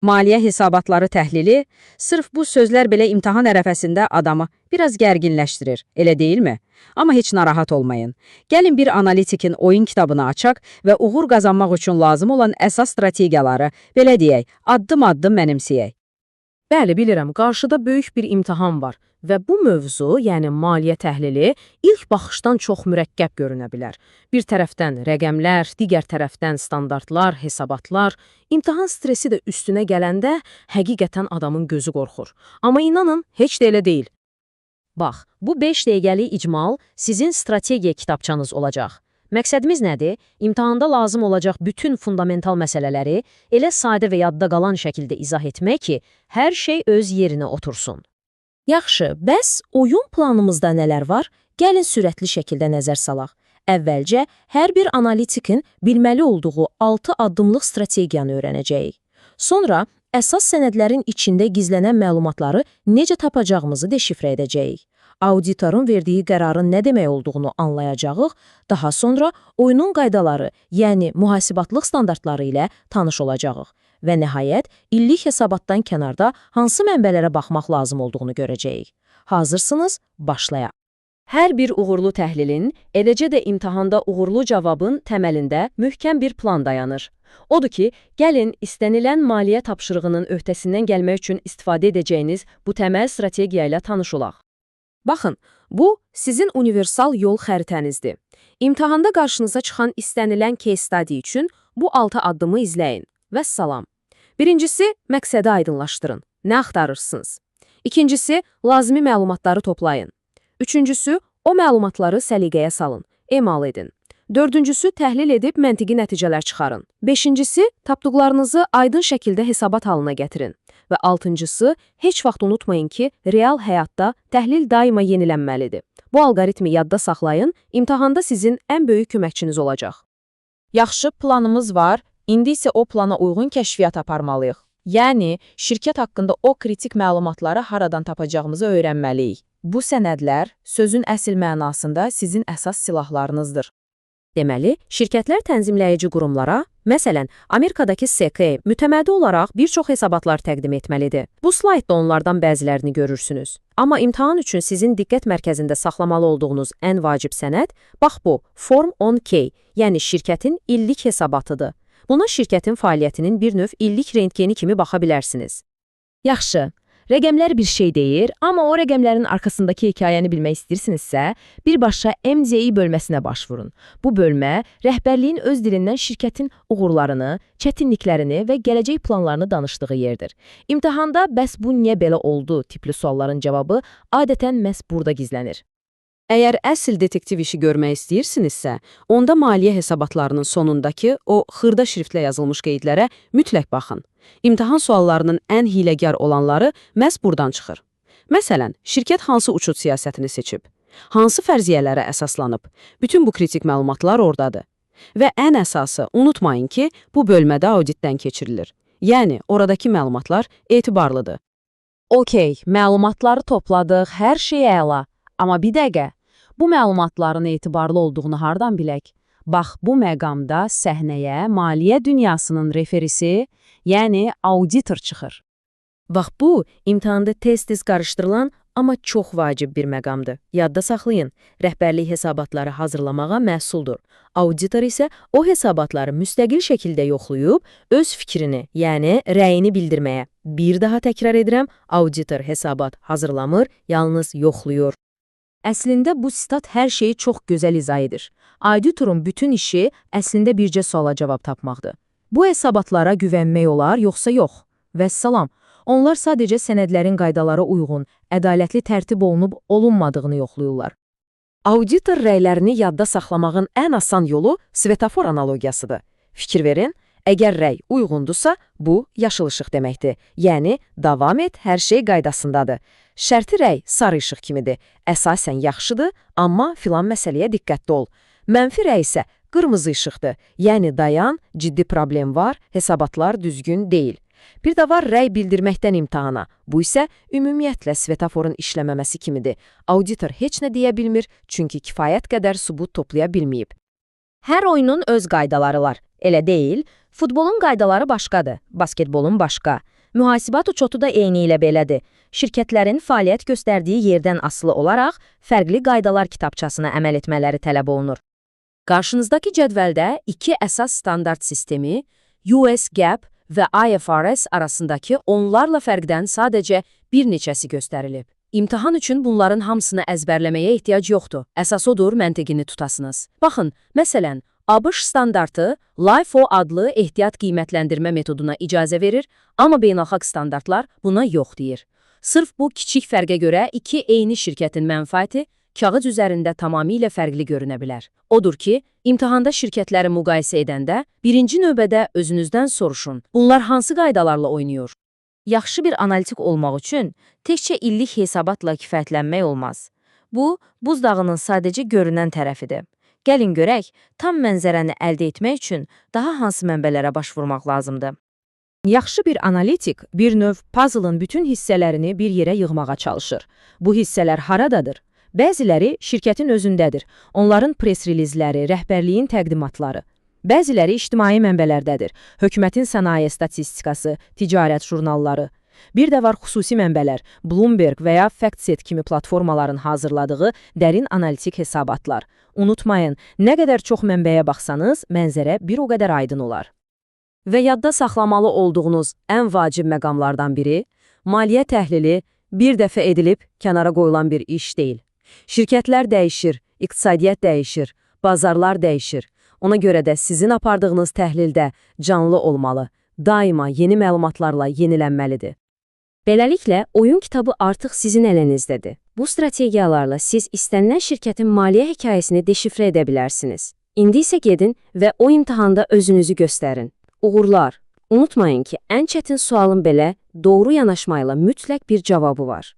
Maliyyə hesabatları təhlili, sırf bu sözlər belə imtahan ərəfəsində adamı biraz gərginləşdirir, elə deyilmi? Amma heç narahat olmayın. Gəlin bir analitikin oyun kitabını açaq və uğur qazanmaq üçün lazım olan əsas strategiyaları, belə deyək, addım-addım mənimsəyək. Bəli, bilirəm, qarşıda böyük bir imtahan var və bu mövzu, yəni maliyyə təhlili, ilk baxışdan çox mürəkkəb görünə bilər. Bir tərəfdən rəqəmlər, digər tərəfdən standartlar, hesabatlar, imtahan stresi də üstünə gələndə həqiqətən adamın gözü qorxur. Amma inanın, heç də elə deyil. Bax, bu 5 dəqiqəlik icmal sizin strategiya kitabçanız olacaq. Məqsədimiz nədir? İmtahanda lazım olacaq bütün fundamental məsələləri elə sadə və yadda qalan şəkildə izah etmək ki, hər şey öz yerinə otursun. Yaxşı, bəs oyun planımızda nələr var? Gəlin sürətli şəkildə nəzər salaq. Əvvəlcə, hər bir analitikin bilməli olduğu 6 addımlıq strategiyanı öyrənəcəyik. Sonra, əsas sənədlərin içində gizlənən məlumatları necə tapacağımızı deşifrə edəcəyik. Auditorun verdiyi qərarın nə demək olduğunu anlayacağıq, daha sonra oyunun qaydaları, yəni mühasibatlıq standartları ilə tanış olacağıq və nəhayət, illik hesabatdan kənarda hansı mənbələrə baxmaq lazım olduğunu görəcəyik. Hazırsınız? Başlayaq. Hər bir uğurlu təhlilin, eləcə də imtahanda uğurlu cavabın təməlində möhkəm bir plan dayanır. Odur ki, gəlin istənilən maliyyə tapşırığının öhdəsindən gəlmək üçün istifadə edəcəyiniz bu təməl strategiya ilə tanış olaq. Baxın, bu sizin universal yol xəritənizdir. İmtahanda qarşınıza çıxan istənilən case study üçün bu 6 addımı izləyin. Vəssalam. Birincisi, məqsədi aydınlaşdırın. Nə axtarırsınız? İkincisi, lazımi məlumatları toplayın. Üçüncüsü, o məlumatları səliqəyə salın, emal edin. Dördüncüsü, təhlil edib məntiqi nəticələr çıxarın. Beşincisi, tapdıqlarınızı aydın şəkildə hesabat halına gətirin. Və altıncısı, heç vaxt unutmayın ki, real həyatda təhlil daima yenilənməlidir. Bu alqoritmi yadda saxlayın, imtahanda sizin ən böyük köməkçiniz olacaq. Yaxşı, planımız var, indi isə o plana uyğun kəşfiyyat aparmalıyıq. Yəni, şirkət haqqında o kritik məlumatları haradan tapacağımızı öyrənməliyik. Bu sənədlər, sözün əsl mənasında sizin əsas silahlarınızdır. Deməli, şirkətlər tənzimləyici qurumlara, məsələn, Amerikadakı SEC mütəmadi olaraq bir çox hesabatlar təqdim etməlidir. Bu slaydda onlardan bəzilərini görürsünüz. Amma imtahan üçün sizin diqqət mərkəzində saxlamalı olduğunuz ən vacib sənəd, bax bu, Form 10K, yəni şirkətin illik hesabatıdır. Buna şirkətin fəaliyyətinin bir növ illik rentgeni kimi baxa bilərsiniz. Yaxşı. Rəqəmlər bir şey deyir, amma o rəqəmlərin arkasındakı hekayəni bilmək istəyirsinizsə, birbaşa MCI bölməsinə başvurun. Bu bölmə, rəhbərliyin öz dilindən şirkətin uğurlarını, çətinliklərini və gələcək planlarını danışdığı yerdir. İmtahanda bəs bu niyə belə oldu tipli sualların cavabı adətən məhz burada gizlənir. Əgər əsl detektiv işi görmək istəyirsinizsə, onda maliyyə hesabatlarının sonundakı o xırda şriftlə yazılmış qeydlərə mütləq baxın. İmtahan suallarının ən hiləgər olanları məhz buradan çıxır. Məsələn, şirkət hansı uçut siyasətini seçib? Hansı fərziyyələrə əsaslanıb? Bütün bu kritik məlumatlar oradadır. Və ən əsası, unutmayın ki, bu bölmədə auditdən keçirilir. Yəni, oradakı məlumatlar etibarlıdır. Okey, məlumatları topladıq, hər şey əla. Amma bir dəqiqə, bu məlumatların etibarlı olduğunu hardan bilək? Bax, bu məqamda səhnəyə maliyyə dünyasının referisi, yəni auditor çıxır. Bax, bu, imtahanda tez-tez qarışdırılan, amma çox vacib bir məqamdır. Yadda saxlayın, rəhbərlik hesabatları hazırlamağa məhsuldur. Auditor isə o hesabatları müstəqil şəkildə yoxlayıb, öz fikrini, yəni rəyini bildirməyə. Bir daha təkrar edirəm, auditor hesabat hazırlamır, yalnız yoxlayır. Əslində, bu sitat hər şeyi çox gözəl izah edir. Auditorun bütün işi əslində bircə suala cavab tapmaqdır. Bu hesabatlara güvənmək olar, yoxsa yox? Vəssalam, onlar sadəcə sənədlərin qaydalara uyğun, ədalətli tərtib olunub olunmadığını yoxlayırlar. Auditor rəylərini yadda saxlamağın ən asan yolu svetofor analogiyasıdır. Fikir verin, əgər rəy uyğundursa, bu yaşıl işıq deməkdir. Yəni, davam et, hər şey qaydasındadır. Şərti rəy sarı işıq kimidir. Əsasən yaxşıdır, amma filan məsələyə diqqətli ol. Mənfi rəy isə qırmızı işıqdır. Yəni dayan, ciddi problem var, hesabatlar düzgün deyil. Bir də var rəy bildirməkdən imtahana. Bu isə ümumiyyətlə svetoforun işləməməsi kimidir. Auditor heç nə deyə bilmir, çünki kifayət qədər sübut toplaya bilməyib. Hər oyunun öz qaydaları var. Elə deyil, futbolun qaydaları başqadır, basketbolun başqa. Mühasibat uçotu da eyni ilə belədir. Şirkətlərin fəaliyyət göstərdiyi yerdən asılı olaraq fərqli qaydalar kitabçasına əməl etmələri tələb olunur. Qarşınızdakı cədvəldə iki əsas standart sistemi, US GAAP və IFRS arasındakı onlarla fərqdən sadəcə bir neçəsi göstərilib. İmtahan üçün bunların hamısını əzbərləməyə ehtiyac yoxdur. Əsas odur, məntiqini tutasınız. Baxın, məsələn, ABŞ standartı LIFO adlı ehtiyat qiymətləndirmə metoduna icazə verir, amma beynəlxalq standartlar buna yox deyir. Sırf bu kiçik fərqə görə iki eyni şirkətin mənfəəti kağız üzərində tamamilə fərqli görünə bilər. Odur ki, imtahanda şirkətləri müqayisə edəndə birinci növbədə özünüzdən soruşun. Bunlar hansı qaydalarla oynayır? Yaxşı bir analitik olmaq üçün təkcə illik hesabatla kifayətlənmək olmaz. Bu, buzdağının sadəcə görünən tərəfidir. Gəlin görək, tam mənzərəni əldə etmək üçün daha hansı mənbələrə başvurmaq lazımdır? Yaxşı bir analitik bir növ puzzle'ın bütün hissələrini bir yerə yığmağa çalışır. Bu hissələr haradadır? Bəziləri şirkətin özündədir. Onların press-rilizləri, rəhbərliyin təqdimatları. Bəziləri ictimai mənbələrdədir. Hökumətin sənaye statistikası, ticarət jurnalları. Bir də var xüsusi mənbələr, Bloomberg və ya FactSet kimi platformaların hazırladığı dərin analitik hesabatlar. Unutmayın, nə qədər çox mənbəyə baxsanız, mənzərə bir o qədər aydın olar. Və yadda saxlamalı olduğunuz ən vacib məqamlardan biri, maliyyə təhlili bir dəfə edilib kənara qoyulan bir iş deyil. Şirkətlər dəyişir, iqtisadiyyat dəyişir, bazarlar dəyişir. Ona görə də sizin apardığınız təhlildə canlı olmalı, daima yeni məlumatlarla yenilənməlidir. Beləliklə, oyun kitabı artıq sizin əlinizdədir. Bu strategiyalarla siz istənilən şirkətin maliyyə hekayəsini deşifrə edə bilərsiniz. İndi isə gedin və o imtahanda özünüzü göstərin. Uğurlar! Unutmayın ki, ən çətin sualın belə doğru yanaşmayla mütləq bir cavabı var.